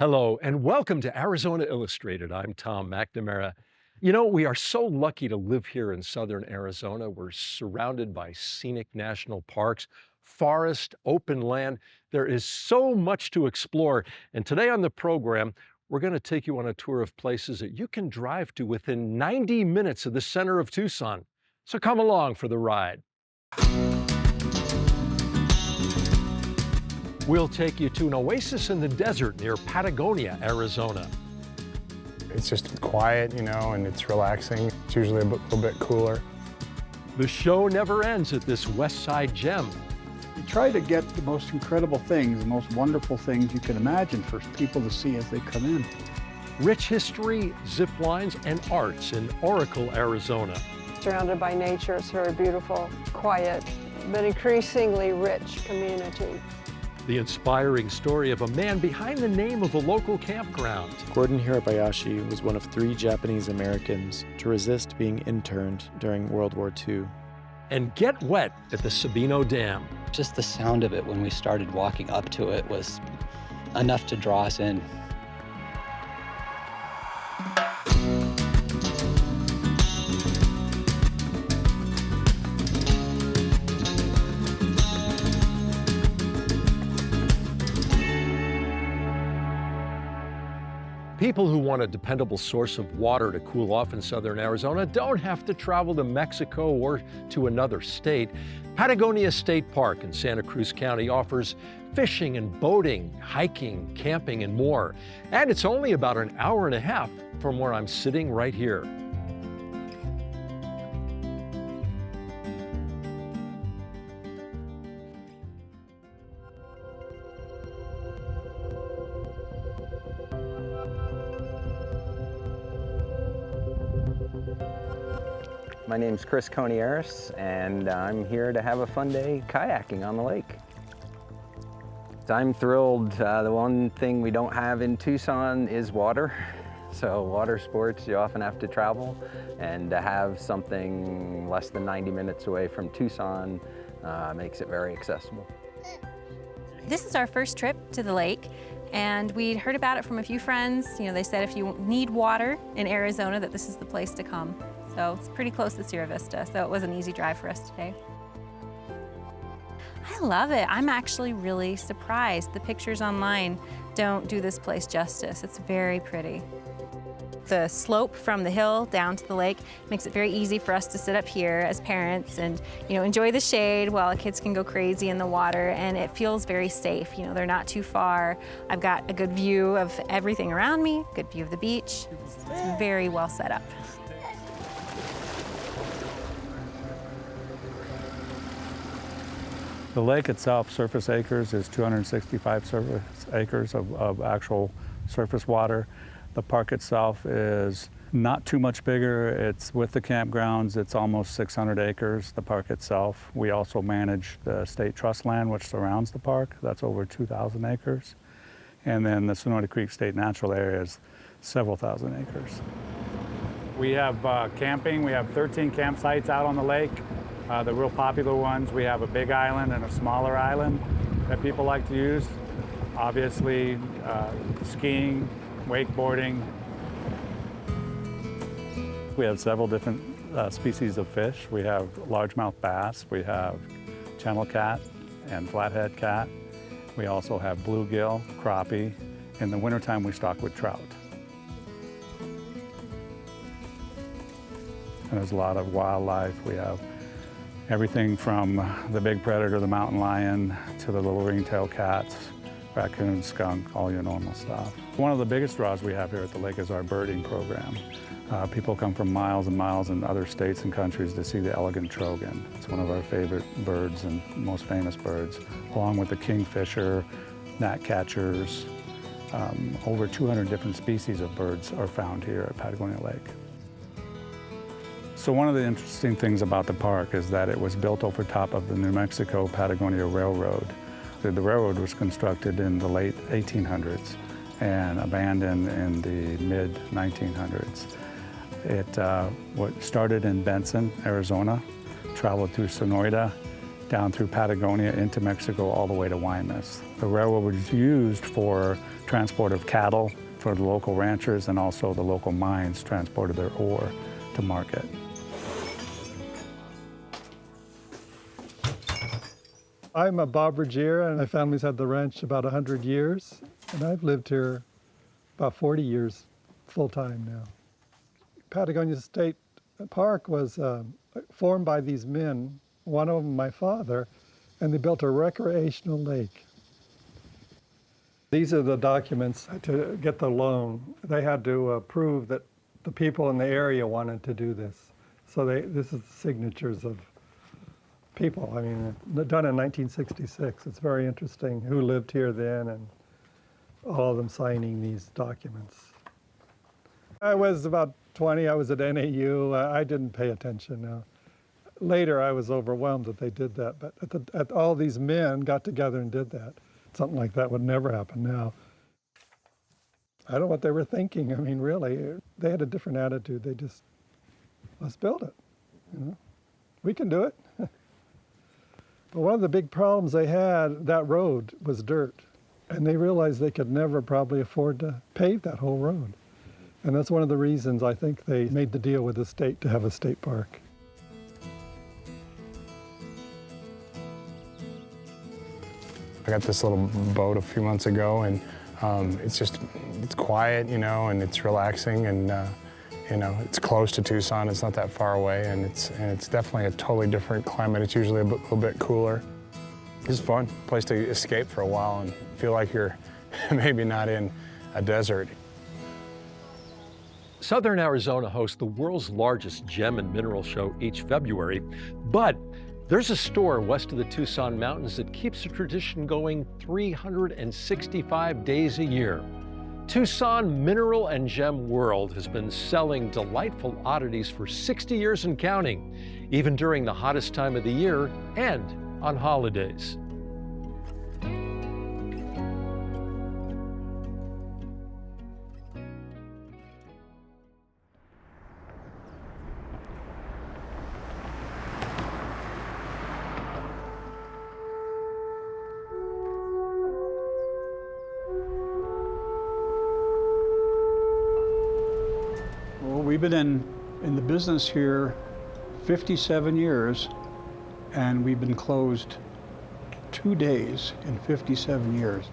Hello, and welcome to Arizona Illustrated. I'm Tom McNamara. You know, we are so lucky to live here in southern Arizona. We're surrounded by scenic national parks, forest, open land. There is so much to explore. And today on the program, we're going to take you on a tour of places that you can drive to within 90 minutes of the center of Tucson. So come along for the ride. We'll take you to an oasis in the desert near Patagonia, Arizona. It's just quiet, and it's relaxing. It's usually a little bit cooler. The show never ends at this West Side gem. You try to get the most incredible things, the most wonderful things you can imagine for people to see as they come in. Rich history, zip lines, and arts in Oracle, Arizona. Surrounded by nature, it's very beautiful, quiet, but increasingly rich community. The inspiring story of a man behind the name of a local campground. Gordon Hirabayashi was one of 3 Japanese Americans to resist being interned during World War II. And get wet at the Sabino Dam. Just the sound of it when we started walking up to it was enough to draw us in. People who want a dependable source of water to cool off in southern Arizona don't have to travel to Mexico or to another state. Patagonia State Park in Santa Cruz County offers fishing and boating, hiking, camping, and more. And it's only about an hour and a half from where I'm sitting right here. My name's Chris Conieris, and I'm here to have a fun day kayaking on the lake. I'm thrilled. The one thing we don't have in Tucson is water. So water sports, you often have to travel, and to have something less than 90 minutes away from Tucson makes it very accessible. This is our first trip to the lake, and we'd heard about it from a few friends. They said if you need water in Arizona, that this is the place to come. So it's pretty close to Sierra Vista, so it was an easy drive for us today. I love it. I'm actually really surprised. The pictures online don't do this place justice. It's very pretty. The slope from the hill down to the lake makes it very easy for us to sit up here as parents and enjoy the shade while the kids can go crazy in the water, and it feels very safe. They're not too far. I've got a good view of everything around me, good view of the beach. It's very well set up. The lake itself, surface acres, is 265 surface acres of actual surface water. The park itself is not too much bigger. It's with the campgrounds, it's almost 600 acres, the park itself. We also manage the state trust land which surrounds the park. That's over 2,000 acres. And then the Sonora Creek State Natural Area is several thousand acres. We have camping. We have 13 campsites out on the lake. The real popular ones, we have a big island and a smaller island that people like to use. Obviously, skiing, wakeboarding. We have several different species of fish. We have largemouth bass, we have channel cat and flathead cat. We also have bluegill, crappie. In the wintertime, we stock with trout. And there's a lot of wildlife. We have everything from the big predator, the mountain lion, to the little ring-tailed cats, raccoon, skunk, all your normal stuff. One of the biggest draws we have here at the lake is our birding program. People come from miles and miles in other states and countries to see the elegant trogon. It's one of our favorite birds and most famous birds, along with the kingfisher, gnatcatchers. Over 200 different species of birds are found here at Patagonia Lake. So one of the interesting things about the park is that it was built over top of the New Mexico Patagonia Railroad. The railroad was constructed in the late 1800s and abandoned in the mid-1900s. It started in Benson, Arizona, traveled through Sonora, down through Patagonia into Mexico all the way to Guaymas. The railroad was used for transport of cattle for the local ranchers, and also the local mines transported their ore to market. I'm a Bob Ruggiero, and my family's had the ranch about 100 years, and I've lived here about 40 years full-time now. Patagonia State Park was formed by these men, one of them my father, and they built a recreational lake. These are the documents to get the loan. They had to prove that the people in the area wanted to do this. So this is the signatures of people. I mean, done in 1966. It's very interesting who lived here then and all of them signing these documents. I was about 20. I was at NAU. I didn't pay attention now. Later, I was overwhelmed that they did that, but all these men got together and did that. Something like that would never happen now. I don't know what they were thinking. I mean, really, they had a different attitude. They just, let's build it. You know, we can do it. But one of the big problems they had, that road was dirt. And they realized they could never probably afford to pave that whole road. And that's one of the reasons I think they made the deal with the state to have a state park. I got this little boat a few months ago, and it's quiet, you know, and it's relaxing, and you know, it's close to Tucson. It's not that far away, and it's definitely a totally different climate. It's usually a little bit cooler. It's fun, place to escape for a while and feel like you're maybe not in a desert. Southern Arizona hosts the world's largest gem and mineral show each February, but there's a store west of the Tucson mountains that keeps the tradition going 365 days a year. Tucson Mineral and Gem World has been selling delightful oddities for 60 years and counting, even during the hottest time of the year and on holidays. We've been in the business here 57 years, and we've been closed 2 days in 57 years.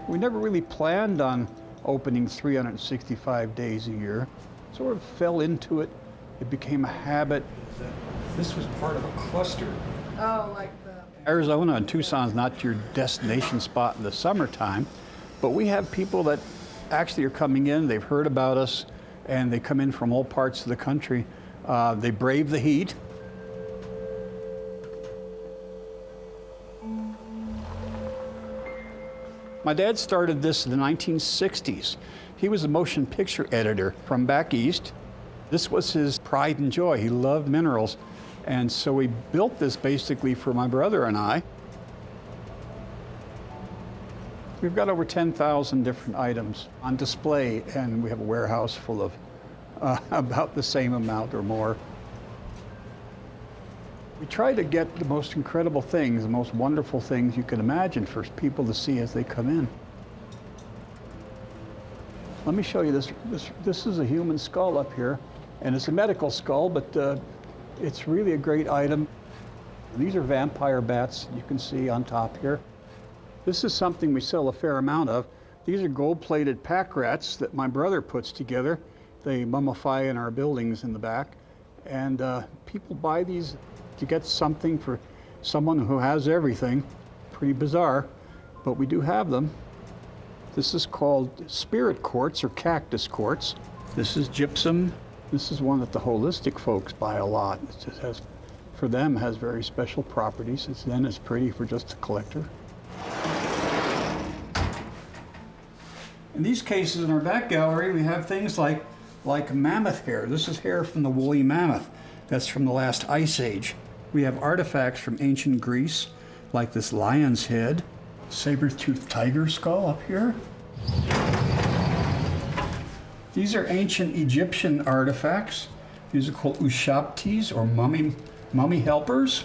We never really planned on opening 365 days a year. Sort of fell into it. It became a habit. This was part of a cluster. Oh, like the... Arizona and Tucson's not your destination spot in the summertime, but we have people that actually are coming in, they've heard about us, and they come in from all parts of the country. They brave the heat. My dad started this in the 1960s. He was a motion picture editor from back east. This was his pride and joy. He loved minerals. And so we built this basically for my brother and I. We've got over 10,000 different items on display, and we have a warehouse full of about the same amount or more. We try to get the most incredible things, the most wonderful things you can imagine for people to see as they come in. Let me show you this. This is a human skull up here, and it's a medical skull, but it's really a great item. These are vampire bats you can see on top here. This is something we sell a fair amount of. These are gold-plated pack rats that my brother puts together. They mummify in our buildings in the back. And people buy these to get something for someone who has everything. Pretty bizarre, but we do have them. This is called spirit quartz or cactus quartz. This is gypsum. This is one that the holistic folks buy a lot. It just has, for them, has very special properties. It's pretty for just a collector. In these cases in our back gallery, we have things like mammoth hair. This is hair from the woolly mammoth. That's from the last ice age. We have artifacts from ancient Greece, like this lion's head, saber-toothed tiger skull up here. These are ancient Egyptian artifacts. These are called ushabtis, or mummy Mummy helpers.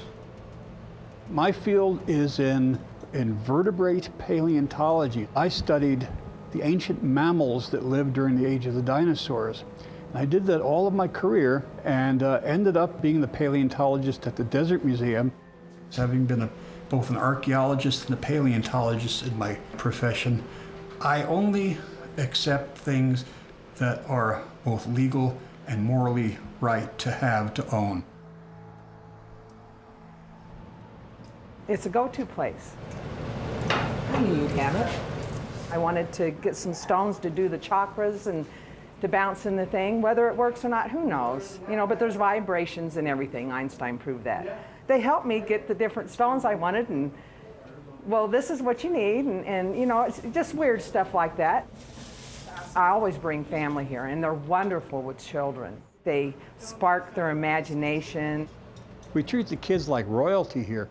My field is in invertebrate paleontology. I studied the ancient mammals that lived during the age of the dinosaurs. And I did that all of my career and ended up being the paleontologist at the Desert Museum. Having been both an archaeologist and a paleontologist in my profession, I only accept things that are both legal and morally right to have, to own. It's a go-to place. I knew you'd have it. I wanted to get some stones to do the chakras and to bounce in the thing. Whether it works or not, who knows? You know, but there's vibrations and everything. Einstein proved that. They helped me get the different stones I wanted, and well, this is what you need, and you know, it's just weird stuff like that. I always bring family here, and they're wonderful with children. They spark their imagination. We treat the kids like royalty here.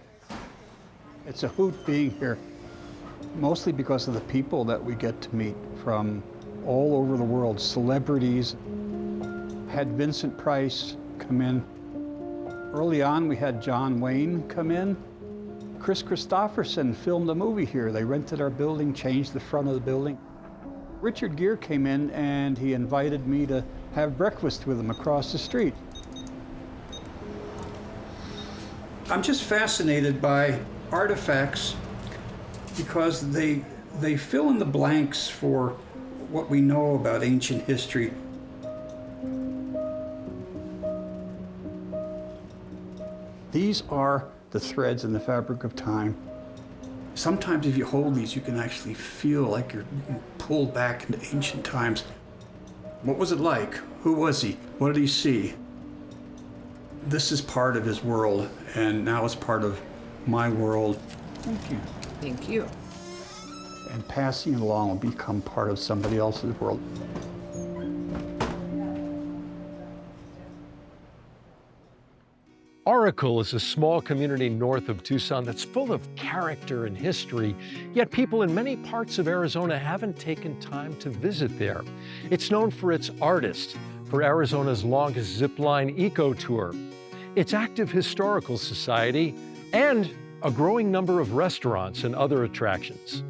It's a hoot being here, mostly because of the people that we get to meet from all over the world, celebrities. Had Vincent Price come in. Early on, we had John Wayne come in. Chris Christopherson filmed a movie here. They rented our building, changed the front of the building. Richard Gere came in and he invited me to have breakfast with him across the street. I'm just fascinated by artifacts because they fill in the blanks for what we know about ancient history. These are the threads in the fabric of time. Sometimes if you hold these, you can actually feel like you're pulled back into ancient times. What was it like? Who was he? What did he see? This is part of his world, and now it's part of my world. Thank you. Thank you. And passing it along will become part of somebody else's world. Oracle is a small community north of Tucson that's full of character and history, yet people in many parts of Arizona haven't taken time to visit there. It's known for its artists, for Arizona's longest zipline eco tour, its active historical society, and a growing number of restaurants and other attractions.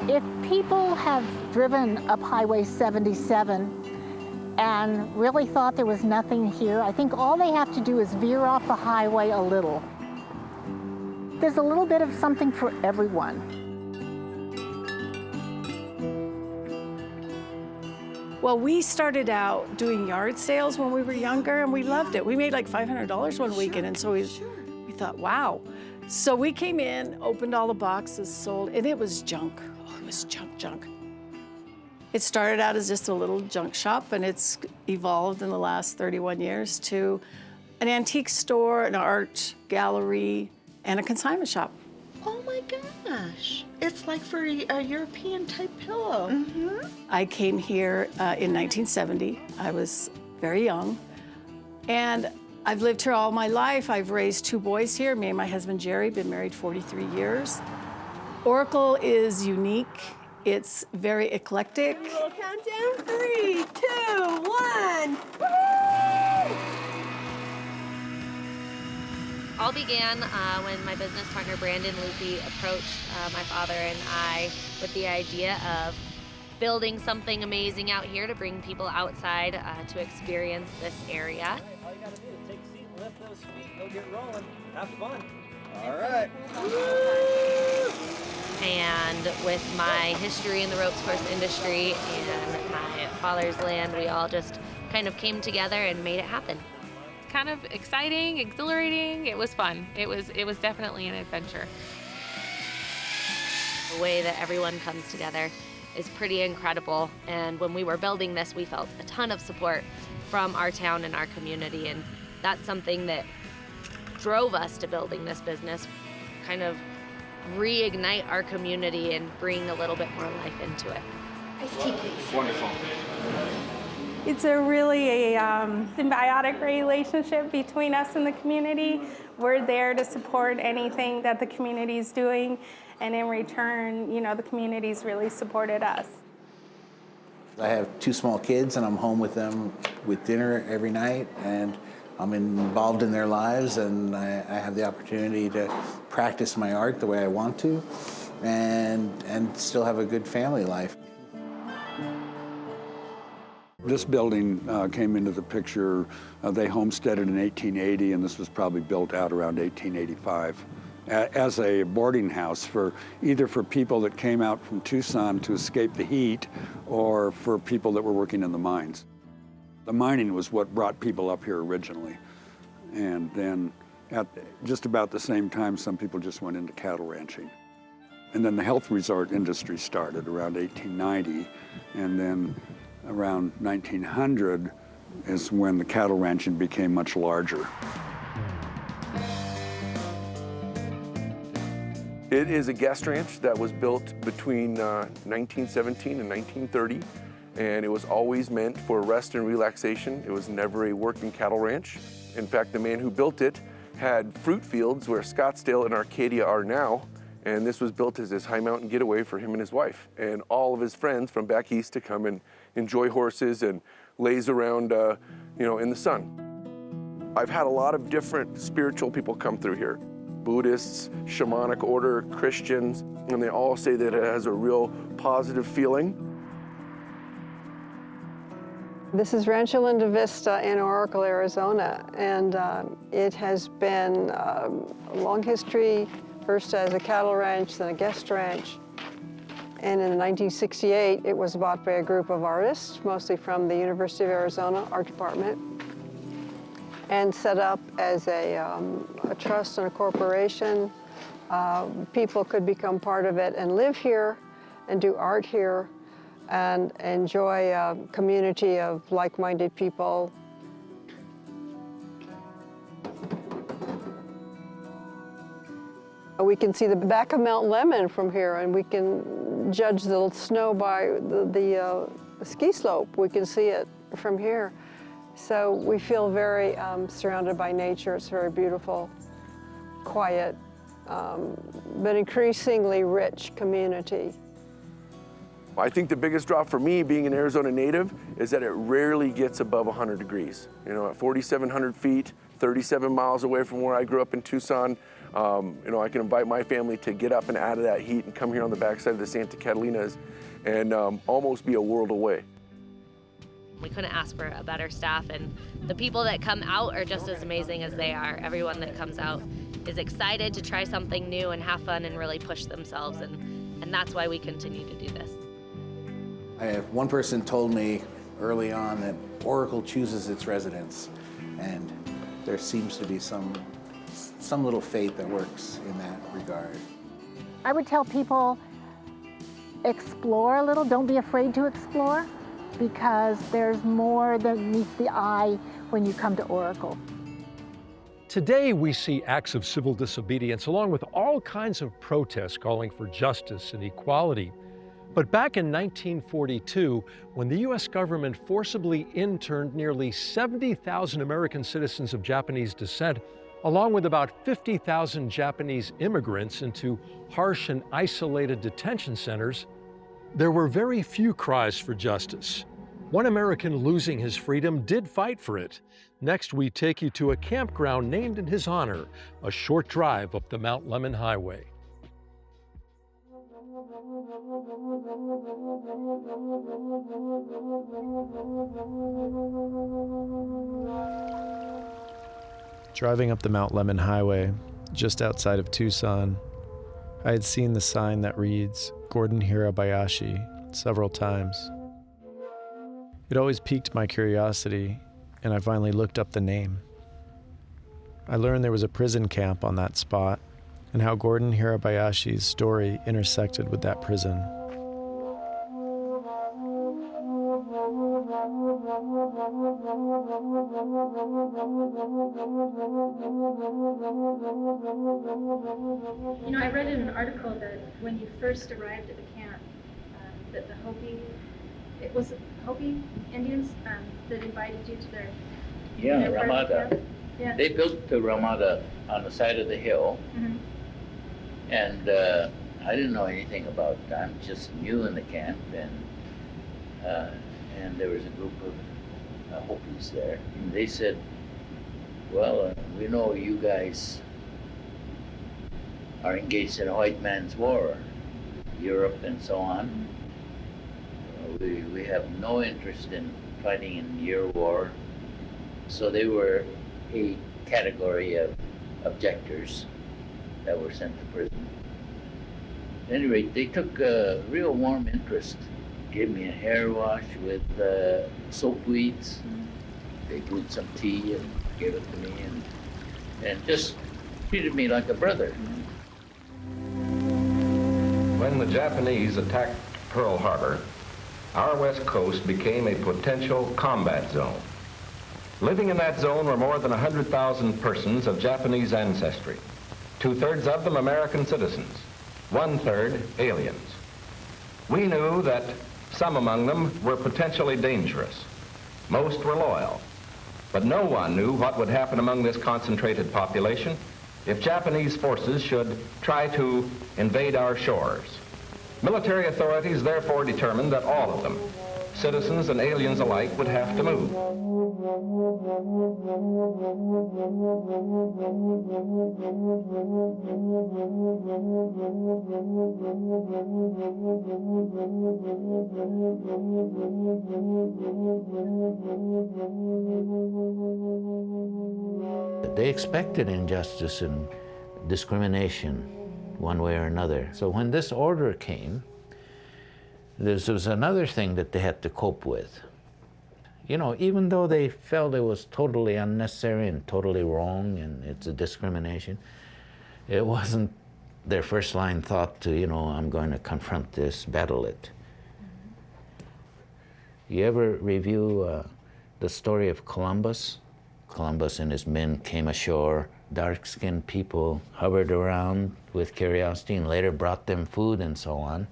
If people have driven up Highway 77 and really thought there was nothing here, I think all they have to do is veer off the highway a little. There's a little bit of something for everyone. Well, we started out doing yard sales when we were younger, and we loved it. We made like $500 one weekend, and so we thought, wow. So we came in, opened all the boxes, sold, and it was junk. Oh, it was junk. It started out as just a little junk shop, and it's evolved in the last 31 years to an antique store, an art gallery, and a consignment shop. Oh my gosh. It's like for a European type pillow. Mm-hmm. I came here in 1970. I was very young. And I've lived here all my life. I've raised 2 boys here. Me and my husband, Jerry, been married 43 years. Oracle is unique. It's very eclectic. We'll count down 3, 2, 1. Woo! All began when my business partner Brandon Lupi approached my father and I with the idea of building something amazing out here to bring people outside to experience this area. All you gotta do is take a seat, lift those feet, go get rolling, have fun. All right. And with my history in the ropes course industry and my father's land, we all just kind of came together and made it happen. Kind of exciting, exhilarating. It was fun. It was definitely an adventure. The way that everyone comes together is pretty incredible. And when we were building this, we felt a ton of support from our town and our community. And that's something that drove us to building this business, kind of reignite our community and bring a little bit more life into it. Iced tea, please. Wonderful. It's a really symbiotic relationship between us and the community. We're there to support anything that the community is doing, and in return, you know, the community's really supported us. I have 2 small kids, and I'm home with them with dinner every night, and I'm involved in their lives, and I have the opportunity to practice my art the way I want to, and still have a good family life. This building came into the picture. They homesteaded in 1880, and this was probably built out around 1885 as a boarding house for either for people that came out from Tucson to escape the heat or for people that were working in the mines. The mining was what brought people up here originally. And then at just about the same time, some people just went into cattle ranching. And then the health resort industry started around 1890, and then around 1900 is when the cattle ranching became much larger. It is a guest ranch that was built between 1917 and 1930, and it was always meant for rest and relaxation. It was never a working cattle ranch. In fact, the man who built it had fruit fields where Scottsdale and Arcadia are now, and this was built as his high mountain getaway for him and his wife and all of his friends from back east to come and enjoy horses and laze around, you know, in the sun. I've had a lot of different spiritual people come through here. Buddhists, shamanic order, Christians, and they all say that it has a real positive feeling. This is Rancho Linda Vista in Oracle, Arizona, and it has been a long history, first as a cattle ranch, then a guest ranch. And in 1968, it was bought by a group of artists, mostly from the University of Arizona Art Department, and set up as a trust and a corporation. People could become part of it and live here and do art here and enjoy a community of like-minded people. We can see the back of Mount Lemmon from here, and we can judge the snow by the ski slope. We can see it from here. So we feel very surrounded by nature. It's very beautiful, quiet, but increasingly rich community. I think the biggest draw for me, being an Arizona native, is that it rarely gets above 100 degrees. You know, at 4,700 feet, 37 miles away from where I grew up in Tucson, you know, I can invite my family to get up and out of that heat and come here on the backside of the Santa Catalinas and almost be a world away. We couldn't ask for a better staff, and the people that come out are just as amazing as they are. Everyone that comes out is excited to try something new and have fun and really push themselves, and that's why we continue to do this. One person told me early on that Oracle chooses its residents, and there seems to be some little fate that works in that regard. I would tell people, explore a little, don't be afraid to explore, because there's more than meets the eye when you come to Oracle. Today, we see acts of civil disobedience along with all kinds of protests calling for justice and equality. But back in 1942, when the U.S. government forcibly interned nearly 70,000 American citizens of Japanese descent, along with about 50,000 Japanese immigrants into harsh and isolated detention centers, there were very few cries for justice. One American losing his freedom did fight for it. Next, we take you to a campground named in his honor, a short drive up the Mount Lemmon Highway. Driving up the Mount Lemmon Highway, just outside of Tucson, I had seen the sign that reads Gordon Hirabayashi several times. It always piqued my curiosity, and I finally looked up the name. I learned there was a prison camp on that spot, and how Gordon Hirabayashi's story intersected with that prison. You know, I read in an article that when you first arrived at the camp, that the Hopi It was Hopi Indians that invited you to their Yeah, their Ramada. camp? Yeah. They built the Ramada on the side of the hill, Mhm. and I didn't know anything about it. I'm just new in the camp, and there was a group of Hopis there, and they said, well, we know you guys are engaged in a white man's war, Europe and so on. We have no interest in fighting in your war. So they were a category of objectors that were sent to prison. At any rate, they took a real warm interest, gave me a hair wash with soap weeds. They brewed some tea and gave it to me, and just treated me like a brother. When the Japanese attacked Pearl Harbor, our west coast became a potential combat zone. Living in that zone were more than 100,000 persons of Japanese ancestry, 2/3 of them American citizens, 1/3 aliens. We knew that some among them were potentially dangerous. Most were loyal, but no one knew what would happen among this concentrated population if Japanese forces should try to invade our shores. Military authorities therefore determined that all of them, citizens and aliens alike, would have to move. They expected injustice and discrimination one way or another. So when this order came, there was another thing that they had to cope with. You know, even though they felt it was totally unnecessary and totally wrong and it's a discrimination, it wasn't their first line thought to, you know, I'm going to confront this, battle it. You ever review the story of Columbus? Columbus and his men came ashore. Dark-skinned people hovered around with curiosity and later brought them food and so on.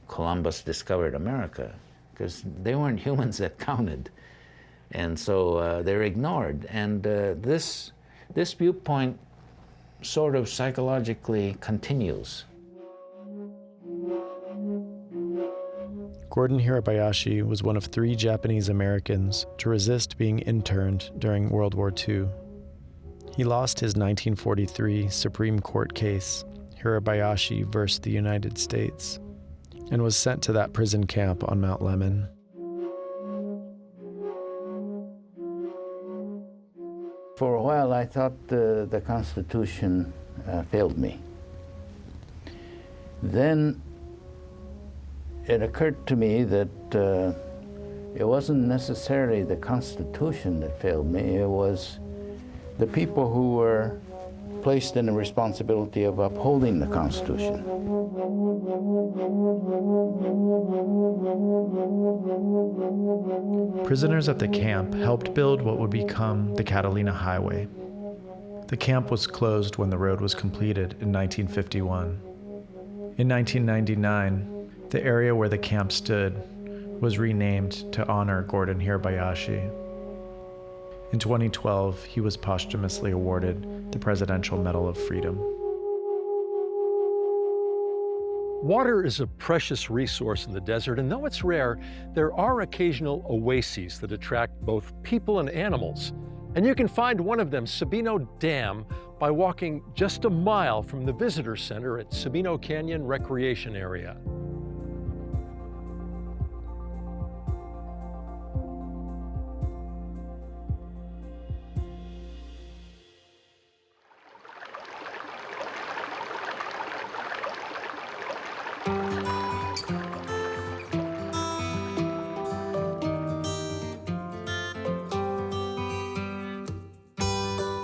Columbus discovered America because they weren't humans that counted. And so they're ignored. And this viewpoint sort of psychologically continues. Gordon Hirabayashi was one of 3 Japanese Americans to resist being interned during World War II. He lost his 1943 Supreme Court case, Hirabayashi versus the United States, and was sent to that prison camp on Mount Lemmon. For a while, I thought the Constitution failed me. Then it occurred to me that it wasn't necessarily the Constitution that failed me, it was the people who were placed in the responsibility of upholding the Constitution. Prisoners at the camp helped build what would become the Catalina Highway. The camp was closed when the road was completed in 1951. In 1999, the area where the camp stood was renamed to honor Gordon Hirabayashi. In 2012, he was posthumously awarded the Presidential Medal of Freedom. Water is a precious resource in the desert, and though it's rare, there are occasional oases that attract both people and animals. And you can find one of them, Sabino Dam, by walking just a mile from the visitor center at Sabino Canyon Recreation Area.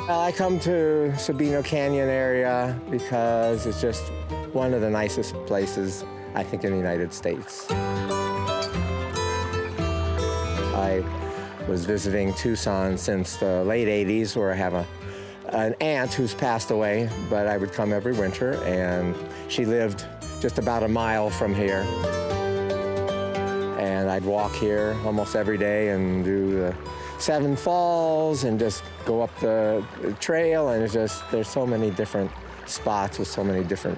I come to Sabino Canyon area because it's just one of the nicest places, I think, in the United States. I was visiting Tucson since the late 80s, where I have an aunt who's passed away, but I would come every winter, and she lived just about a mile from here. And I'd walk here almost every day and do the 7 falls and just go up the trail, and it's just, there's so many different spots with so many different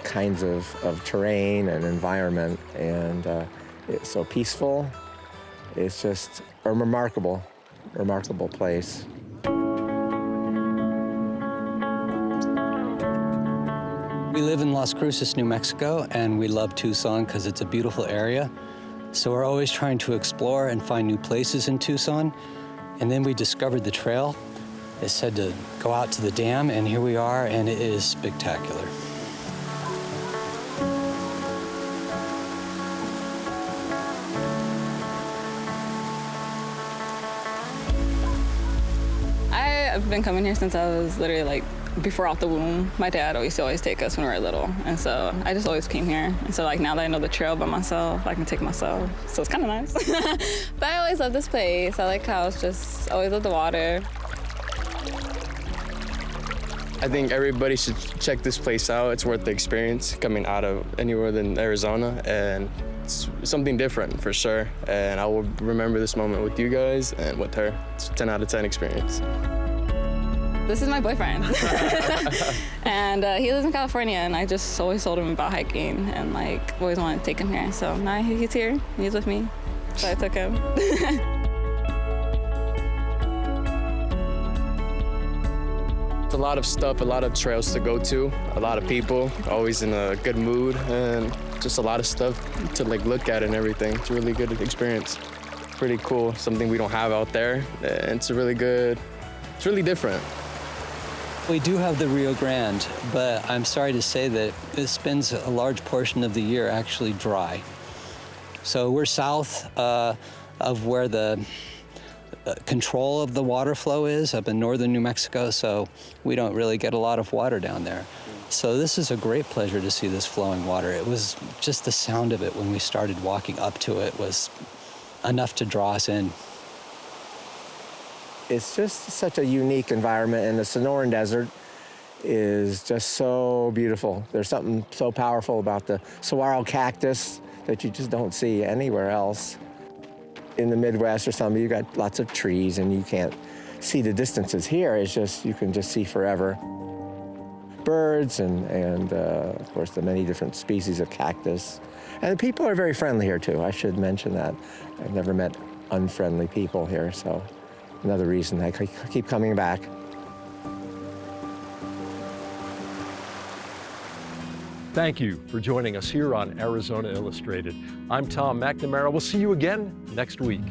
kinds of terrain and environment, and it's so peaceful. It's just a remarkable place. We live in Las Cruces, New Mexico, and we love Tucson because it's a beautiful area. So we're always trying to explore and find new places in Tucson. And then we discovered the trail. It said to go out to the dam, and here we are, and it is spectacular. I've been coming here since I was literally like before out the womb. My dad used to always take us when we were little, and so I just always came here. And so like now that I know the trail by myself, I can take myself. So it's kind of nice. But I always love this place. I like how it's just always love the water. I think everybody should check this place out. It's worth the experience coming out of anywhere than Arizona, and it's something different for sure. And I will remember this moment with you guys and with her. It's a 10 out of 10 experience. This is my boyfriend. And he lives in California, and I just always told him about hiking and like always wanted to take him here. So now he's here, he's with me, so I took him. It's a lot of stuff, a lot of trails to go to, a lot of people, always in a good mood, and just a lot of stuff to like look at and everything. It's a really good experience. Pretty cool, something we don't have out there, and it's really different. We do have the Rio Grande, but I'm sorry to say that it spends a large portion of the year actually dry. So we're south of where the control of the water flow is up in northern New Mexico, so we don't really get a lot of water down there. So this is a great pleasure to see this flowing water. It was just the sound of it when we started walking up to it was enough to draw us in. It's just such a unique environment, and the Sonoran Desert is just so beautiful. There's something so powerful about the saguaro cactus that you just don't see anywhere else. In the Midwest or something, you got lots of trees and you can't see the distances. Here, it's just, you can just see forever. Birds and of course the many different species of cactus. And the people are very friendly here too, I should mention that. I've never met unfriendly people here, so another reason I keep coming back. Thank you for joining us here on Arizona Illustrated. I'm Tom McNamara. We'll see you again next week.